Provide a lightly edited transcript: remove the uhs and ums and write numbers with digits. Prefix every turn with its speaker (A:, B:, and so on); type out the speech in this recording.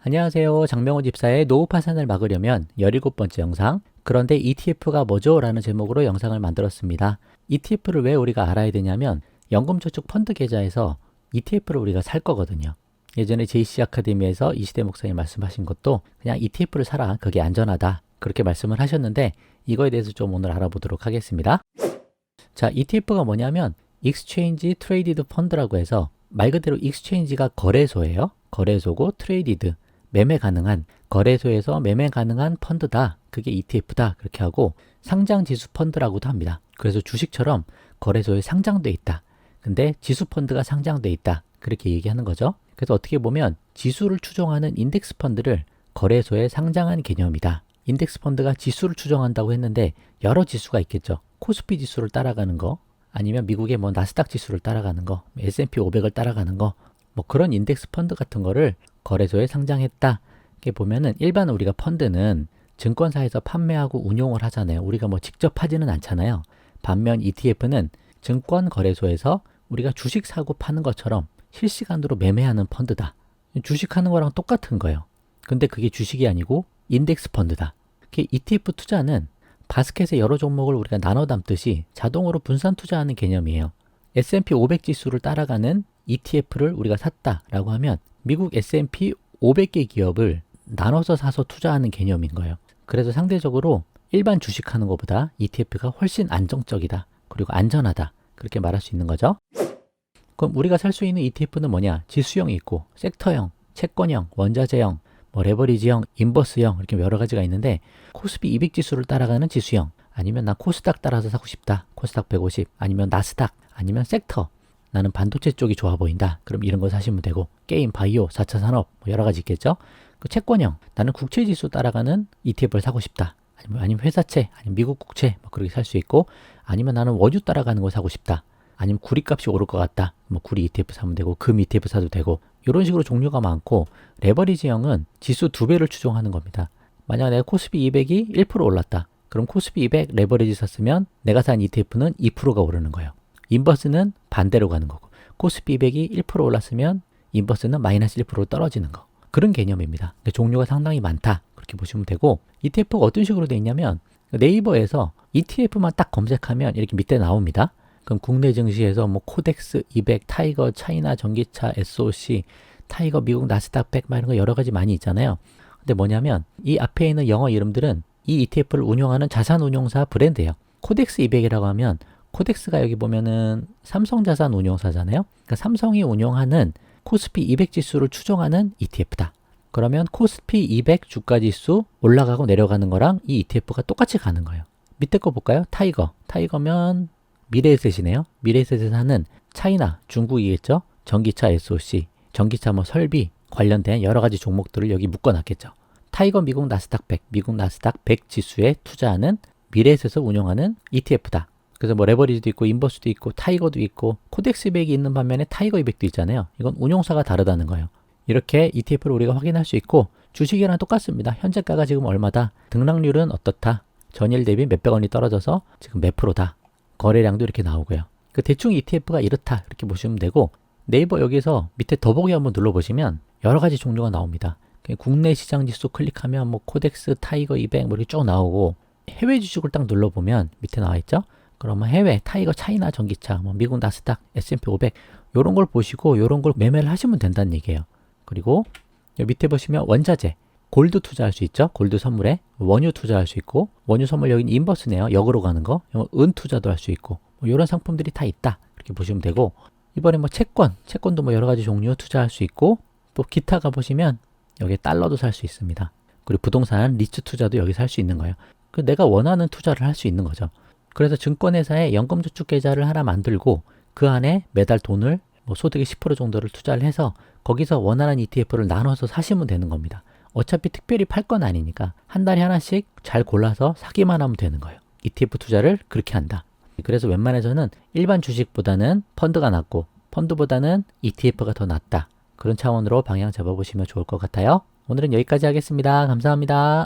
A: 안녕하세요. 장명호 집사의 노후 파산을 막으려면 17번째 영상, 그런데 ETF가 뭐죠? 라는 제목으로 영상을 만들었습니다. ETF를 왜 우리가 알아야 되냐면 연금저축 펀드 계좌에서 ETF를 우리가 살 거거든요. 예전에 JC 아카데미에서 이시대 목사님 말씀하신 것도 그냥 ETF를 사라. 그게 안전하다. 그렇게 말씀을 하셨는데 이거에 대해서 좀 오늘 알아보도록 하겠습니다. 자, ETF가 뭐냐면 Exchange Traded Fund라고 해서 말 그대로 Exchange가 거래소예요. 거래소고 Traded, 매매 가능한, 거래소에서 매매 가능한 펀드다. 그게 ETF다. 그렇게 하고 상장 지수 펀드라고도 합니다. 그래서 주식처럼 거래소에 상장돼 있다. 근데 지수 펀드가 상장돼 있다. 그렇게 얘기하는 거죠. 그래서 어떻게 보면 지수를 추종하는 인덱스 펀드를 거래소에 상장한 개념이다. 인덱스 펀드가 지수를 추종한다고 했는데 여러 지수가 있겠죠. 코스피 지수를 따라가는 거, 아니면 미국의 뭐 나스닥 지수를 따라가는 거, S&P 500을 따라가는 거, 뭐 그런 인덱스 펀드 같은 거를 거래소에 상장했다. 이렇게 보면은 일반 우리가 펀드는 증권사에서 판매하고 운용을 하잖아요. 우리가 뭐 직접 하지는 않잖아요. 반면 ETF는 증권 거래소에서 우리가 주식 사고 파는 것처럼 실시간으로 매매하는 펀드다. 주식하는 거랑 똑같은 거예요. 근데 그게 주식이 아니고 인덱스 펀드다. ETF 투자는 바스켓의 여러 종목을 우리가 나눠 담듯이 자동으로 분산 투자하는 개념이에요. S&P 500 지수를 따라가는 ETF를 우리가 샀다라고 하면 미국 S&P 500개 기업을 나눠서 사서 투자하는 개념인 거예요. 그래서 상대적으로 일반 주식하는 것보다 ETF가 훨씬 안정적이다. 그리고 안전하다. 그렇게 말할 수 있는 거죠. 그럼 우리가 살 수 있는 ETF는 뭐냐? 지수형이 있고 섹터형, 채권형, 원자재형, 뭐 레버리지형, 인버스형 이렇게 여러 가지가 있는데 코스피 200 지수를 따라가는 지수형, 아니면 나 코스닥 따라서 사고 싶다. 코스닥 150, 아니면 나스닥, 아니면 섹터. 나는 반도체 쪽이 좋아 보인다. 그럼 이런 거 사시면 되고, 게임, 바이오, 4차 산업 뭐 여러 가지 있겠죠. 그 채권형, 나는 국채 지수 따라가는 ETF를 사고 싶다. 아니면 회사채, 아니면 미국 국채 뭐 그렇게 살 수 있고, 아니면 나는 원유 따라가는 거 사고 싶다. 아니면 구리값이 오를 것 같다. 뭐 구리 ETF 사면 되고, 금 ETF 사도 되고, 이런 식으로 종류가 많고, 레버리지형은 지수 2배를 추종하는 겁니다. 만약 내가 코스피 200이 1% 올랐다. 그럼 코스피 200 레버리지 샀으면 내가 산 ETF는 2%가 오르는 거예요. 인버스는 반대로 가는 거고, 코스피 200이 1% 올랐으면 인버스는 마이너스 1% 떨어지는 거. 그런 개념입니다. 종류가 상당히 많다. 그렇게 보시면 되고, ETF가 어떤 식으로 되어 있냐면 네이버에서 ETF만 딱 검색하면 이렇게 밑에 나옵니다. 그럼 국내 증시에서 뭐 코덱스 200, 타이거, 차이나 전기차, SOC, 타이거, 미국 나스닥 100 이런 거 여러 가지 많이 있잖아요. 근데 뭐냐면 이 앞에 있는 영어 이름들은 이 ETF를 운영하는 자산운용사 브랜드예요. 코덱스 200이라고 하면 코덱스가 여기 보면은 삼성자산 운용사잖아요. 그러니까 삼성이 운영하는 코스피 200 지수를 추종하는 ETF다. 그러면 코스피 200 주가지수 올라가고 내려가는 거랑 이 ETF가 똑같이 가는 거예요. 밑에 거 볼까요? 타이거. 타이거면 미래에셋이네요. 미래에셋에서 사는 차이나, 중국이겠죠. 전기차 SOC, 전기차 뭐 설비 관련된 여러 가지 종목들을 여기 묶어놨겠죠. 타이거 미국 나스닥 100, 미국 나스닥 100 지수에 투자하는 미래에셋에서 운영하는 ETF다. 그래서 뭐 레버리지도 있고 인버스도 있고 타이거도 있고 코덱스 200이 있는 반면에 타이거 200도 있잖아요. 이건 운용사가 다르다는 거예요. 이렇게 ETF를 우리가 확인할 수 있고 주식이랑 똑같습니다. 현재가가 지금 얼마다, 등락률은 어떻다, 전일 대비 몇백 원이 떨어져서 지금 몇 프로다, 거래량도 이렇게 나오고요. 그 대충 ETF가 이렇다 이렇게 보시면 되고, 네이버 여기서 밑에 더보기 한번 눌러보시면 여러 가지 종류가 나옵니다. 국내 시장 지수 클릭하면 뭐 코덱스, 타이거 200 뭐 이렇게 쭉 나오고, 해외 주식을 딱 눌러보면 밑에 나와 있죠. 그러면 해외, 타이거, 차이나 전기차, 뭐 미국 나스닥, S&P 500 이런 걸 보시고 이런 걸 매매를 하시면 된다는 얘기예요. 그리고 여기 밑에 보시면 원자재, 골드 투자할 수 있죠. 골드 선물에 원유 투자할 수 있고, 원유 선물 여기는 인버스네요. 역으로 가는 거. 은 투자도 할 수 있고, 뭐 이런 상품들이 다 있다. 이렇게 보시면 되고, 이번에 뭐 채권도 뭐 여러 가지 종류 투자할 수 있고, 또 기타 가보시면 여기 달러도 살 수 있습니다. 그리고 부동산 리츠 투자도 여기서 할 수 있는 거예요. 그 내가 원하는 투자를 할 수 있는 거죠. 그래서 증권회사에 연금저축 계좌를 하나 만들고 그 안에 매달 돈을 뭐 소득의 10% 정도를 투자를 해서 거기서 원하는 ETF를 나눠서 사시면 되는 겁니다. 어차피 특별히 팔 건 아니니까 한 달에 하나씩 잘 골라서 사기만 하면 되는 거예요. ETF 투자를 그렇게 한다. 그래서 웬만해서는 일반 주식보다는 펀드가 낫고 펀드보다는 ETF가 더 낫다. 그런 차원으로 방향 잡아보시면 좋을 것 같아요. 오늘은 여기까지 하겠습니다. 감사합니다.